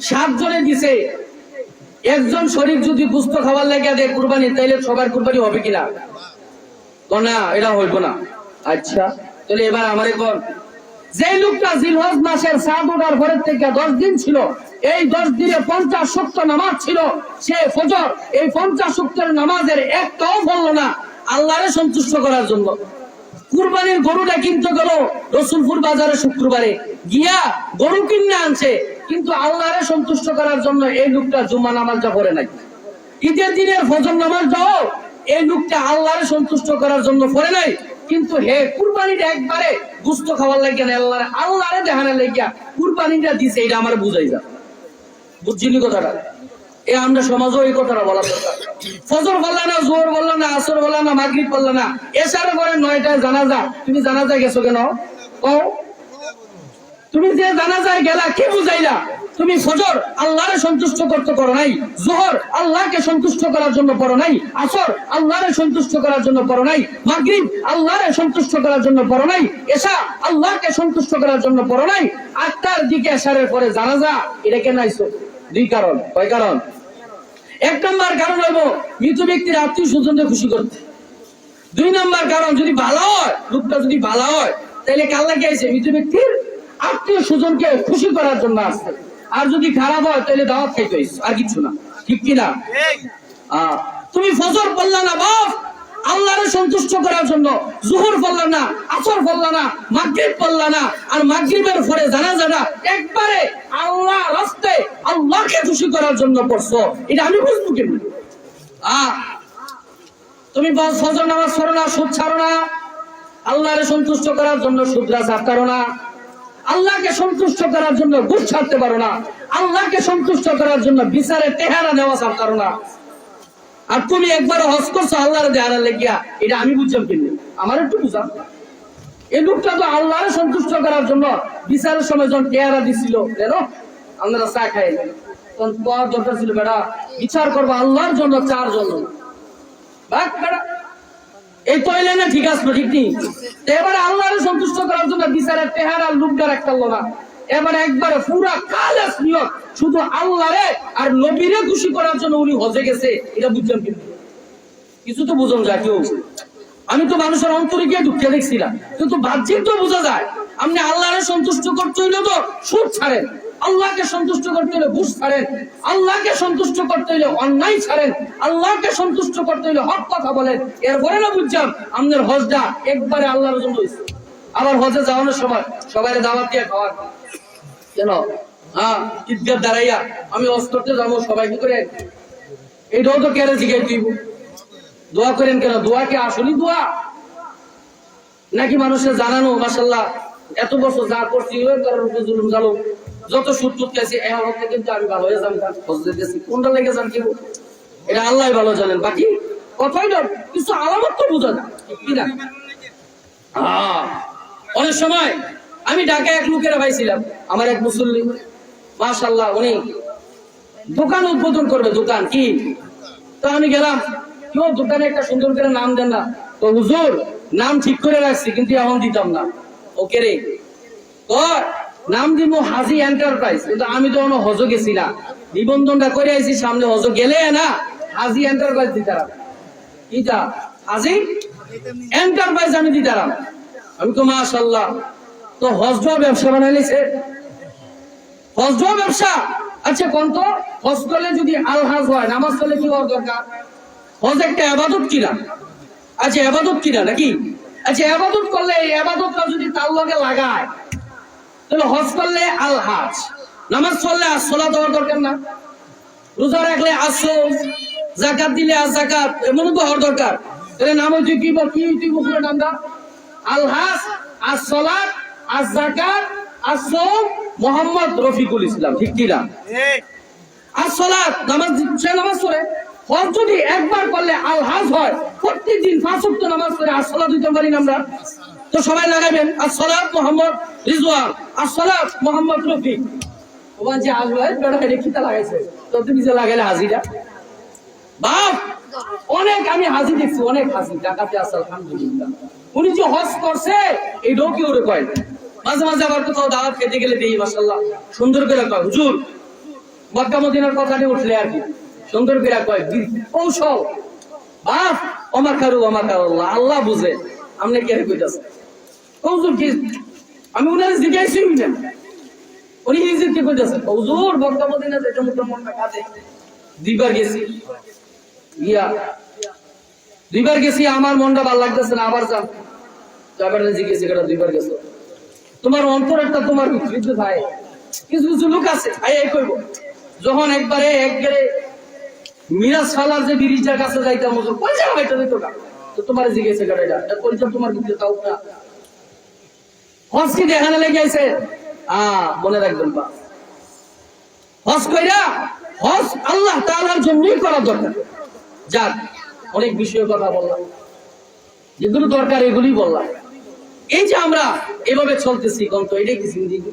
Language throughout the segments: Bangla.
7 জনে দিছে, একজন শরীর যদি গোস্ত খাবার লেগে দেয় কুরবানি, তাইলে সবার কুরবানি হবে কিনা? তো না, এটা হইব না। আচ্ছা তাহলে এবার আমার এখন যে লোকটা জিলহজ মাসের 7 ওঠার পরের থেকে 10 দিন ছিল, এই 10 দিনে 50 ওয়াক্ত নামাজ ছিল, সে ফজর এই 50 ওয়াক্তের নামাজের একটাও পড়লো না আল্লাহরে সন্তুষ্ট করার জন্য। কুরবানির গরুটা কিনতে গেল রসুলপুর বাজারে শুক্রবারে গিয়া গরু কিনে আনছে, কিন্তু আল্লাহরে সন্তুষ্ট করার জন্য এই লোকটা জুমা নামাজটা পড়ে নাই। ঈদের দিনের ফজর নামাজটাও এই লোকটা আল্লাহরে সন্তুষ্ট করার জন্য পড়ে নাই, কিন্তু হে কুরবানিটা একবারে গুস্ত খাওয়ার লাগিয়া আল্লাহরে দেখানোর লাগিয়া কুরবানিটা দিছে। এটা আমার বুঝাই যা, বুঝছিনি কথাটা? আমরা সমাজও এই কথাটা বলা দরকার। ফজর বললা না, জোহর বললা না, আসর বললা না, মাগরিব বললা না, এশার পরে 9টায় জানাজা। তুমি জানাজায় গেছো কেন? তুমি যে জানাজায় গেলা কি বুঝাইলা? তুমি ফজর আল্লাহরে সন্তুষ্ট করতে পারো নাই, জোহর আল্লাহকে সন্তুষ্ট করার জন্য পড়ো নাই, আসর আল্লাহরে সন্তুষ্ট করার জন্য পড়ো নাই, মাগরিব আল্লাহরে সন্তুষ্ট করার জন্য পড়ো নাই, এশা আল্লাহকে সন্তুষ্ট করার জন্য পড়ো নাই। 8টার দিকে এশারের পরে জানাজা। এটা কেন আইছো? 2 কারণ। কয় কারণ? 1 নম্বর কারণ হইব মৃত ব্যক্তির আত্মীয় স্বজনদের খুশি করতে। 2 নম্বর কারণ, যদি ভালো হয়, লোকটা যদি ভালো হয়, তাহলে কাল লাগে আইছে মৃত ব্যক্তির আত্মীয় স্বজনকে খুশি করার জন্য আসছে। আর যদি খারাপ হয় তাহলে দাওয়াত খাইতে হইছে, আর কিছু না। ঠিক কিনা? তুমি ফজর পড়লা না বাপ আল্লাহরে সন্তুষ্ট করার জন্য, জোহর পড়লা না, আসর পড়লা না, মাগরিব পড়লা না, আর মাগরিবের পরে জানাজাটা একবারে আল্লাহ রাস্তায় আল্লাহকে খুশি করার জন্য পড়ছো। এটা আমি বুঝবো কেমন? তুমি ফজর নামাজ পড়ো না, সুদ ছাড়ো না, আল্লাহরে সন্তুষ্ট করার জন্য সুদরা ছাড়ো না, আল্লাহকে সন্তুষ্ট করার জন্য ঘুষ ছাড়তে পারো না, আল্লাহকে সন্তুষ্ট করার জন্য বিচারে তেহারা নেওয়া ছাড়ো না। আর তুমি একবার হজ করছো আল্লাহর দেহারা লেগিয়া। এটা আমি বুঝলাম কিন্তু আমার একটু বুঝাম। এই লোকটা তো আল্লাহরে সন্তুষ্ট করার জন্য বিচারের সময় যখন তেহারা দিছিল, আপনারা চা খাই তখন পাওয়ার দরকার ছিল, বেটা বিচার করবো আল্লাহর জন্য, 4 জন্য। এই তৈলে না ঠিক আছে, ঠিক নেই। এবারে আল্লাহরে সন্তুষ্ট করার জন্য বিচারের তেহারা লোকটা রাখতে না, এবারে একবারে পুরা খালেস নিয়ত শুধু আল্লাহরে আর নবীরে খুশি করার জন্য উনি হজে গেছে। এটা বুঝলাম কিন্তু কিছু তো বুঝুন যায় কেউ। আমি তো মানুষের অন্তরে গিয়ে ঢুকে দেখছিলাম, কিন্তু বাহ্যিক তো বোঝা যায়। আপনি আল্লাহরে সন্তুষ্ট করতে হইলে তো সুদ ছাড়েন, আল্লাহকে সন্তুষ্ট করতে হইলে ঘুষ ছাড়েন, আল্লাহকে সন্তুষ্ট করতে হইলে অন্যায় ছাড়েন, আল্লাহকে সন্তুষ্ট করতে হইলে হক কথা বলেন। এরপরে না বুঝলাম আপনার হজটা একবারে আল্লাহর জন্য হয়েছে। আবার হজে যাওয়ানোর সময় সবাই দাওয়াত দিয়ে খাওয়ার কেন? ঈদগাহ দাঁড়াইয়া আমি হজ করতে যাবো, সবাই কি করে? এইটাও তো কেন জিজ্ঞাসা দিব? দোয়া করেন কেন? দোয়া কি আসলে দোয়া নাকি মানুষের জানানো? মাশাআল্লাহ এত বছর যা করছি জুলুম জালো, যত সুদ টুট গেছে, কিন্তু আমি ভালো হয়ে যাবো, হজে গেছি, কোনটা লেগে যান কি? এটা আল্লাহ ভালো জানেন। বাকি কথাই না, কিছু আলামত তো বোঝা যায় কিনা? অনেক সময় আমি ঢাকায় এক লোকেরা পাইছিলাম, আমার এক মুসল্লি, মাশাআল্লাহ উনি দোকান উদ্বোধন করবে। দোকান কি? তো আমি গেলাম, কেউ দোকানে একটা সুন্দর করে নাম দেন না। তো হুজুর নাম ঠিক করে রাখছি, কিন্তু এখন দিতাম না। ওকে রে, তো নাম দিব হাজি এন্টারপ্রাইজ, কিন্তু আমি তো এখনো হজ গেছি না, নিবন্ধনটা করে আইছি, সামনে হজ গেলে না হাজি এন্টারপ্রাইজ দিতারাম। কিটা? হাজি এন্টারপ্রাইজ আমি দিতারাম। আমি তো মাশাআল্লাহ, তো হজ ব্যবসা বানাইছে, হজ ব্যবসা। আচ্ছা কোন তো হজ করলে যদি আলহাজ হয়, নামাজ পড়লে কি হওয়ার দরকার? হজ একটা ইবাদত কিনা? আচ্ছা ইবাদত কিনা নাকি? আচ্ছা ইবাদত করলে এই ইবাদতটা যদি তার লগে লাগায়, তাহলে হজ করলে আলহাজ, নামাজ পড়লে আসসালাত হওয়ার দরকার না? রোজা রাখলে আসল, যাকাত দিলে আযাকাত, এমন তো হওয়ার দরকার। তাহলে নাম হইতে কি কি পুরো নামটা? আলহাজ, আসসালাত, আযাকাত, আসসাম, মোহাম্মদ রফিকুল ইসলাম। ঠিক কি না? আসসালাত নামাজ, সে নামাজ পড়ে। হজ যদি একবার করলে আলহাজ হয়, প্রত্যেকদিন 5 ওয়াক্ত নামাজ পড়ে আসসালাত দিতে পারি না আমরা? তো সবাই লাগাবেন আসসালাত মোহাম্মদ রিজওয়ান, আসসালাত মোহাম্মদ রফিক। ওমান যে আসবে বেটা রেখিতা লাগাইছে, তো তুমি যে লাগাইলে হাজিরা বাপ। অনেক আমি হাজি দেখছি, অনেক হাজি ঢাকাতে আছে আলহামদুলিল্লাহ। উনি যে হজ করছে এইটাও কি ওরে কয়। মাঝে মাঝে আবার কোথাও দাওয়াত খেতে গেলে দেখি মাশাআল্লাহ সুন্দর করে কয়, হুজুর মক্কা মদিনার কথাটি উঠলে আর কি সুন্দর করে কয় কৌশল বাপ অমাকারু অমাকারুল্লাহ, আল্লাহ বুঝে আপনি কে কইতাছেন হুজুর কি আমি উনারে জিজ্ঞাসা করি না উনি হিজরত কি কইতাছেন হুজুর মক্কা মদিনা যেটা মুসলমানরা কাজে দুইবার গেছি দুইবার গেছি আমার মনটা ভালো লাগতেছে না আবার যাও যাবার জিজ্ঞেস করে দুইবার গেছো তোমার অন্তর একটা তোমার বিকৃত ভাই কিছু কিছু লোক আছে ভাই এই কইব যখন একবারে একবারে মিরাজ ফালার যে ব্রিজের কাছে যাইতাম হুজুর কই যাও এটা দিত না তো তোমার জিজ্ঞেস করে এটা কই যাও তোমার বিকৃত তাও না হজ কি দেখানে লেগে আছে মনে রাখবেন বা হজ কইরা হজ আল্লাহ তাআলার জন্যই করা দরকার। যাক অনেক বিষয়ে কথা বললাম, যেগুলো দরকার এগুলি বললাম। এই যে আমরা এভাবে চলতেছি গন্ত এটাই কি জিন্দেগি?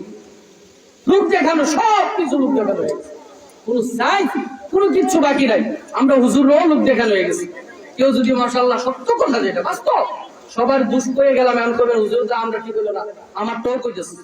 লোক দেখানো, সব কিছু লোক দেখানো হয়ে গেছে, কোনো চাই কোনো কিচ্ছু বাকি নাই। আমরা হুজুরও লোক দেখানো হয়ে গেছি। কেউ যদি মাশাআল্লাহ সত্য কথা যেটা বাস্তব সবার দুষ্ট হয়ে গেলাম এমন করবেন হুজুর যা আমরা ঠিক হলো না আমারটাও কইতেছি।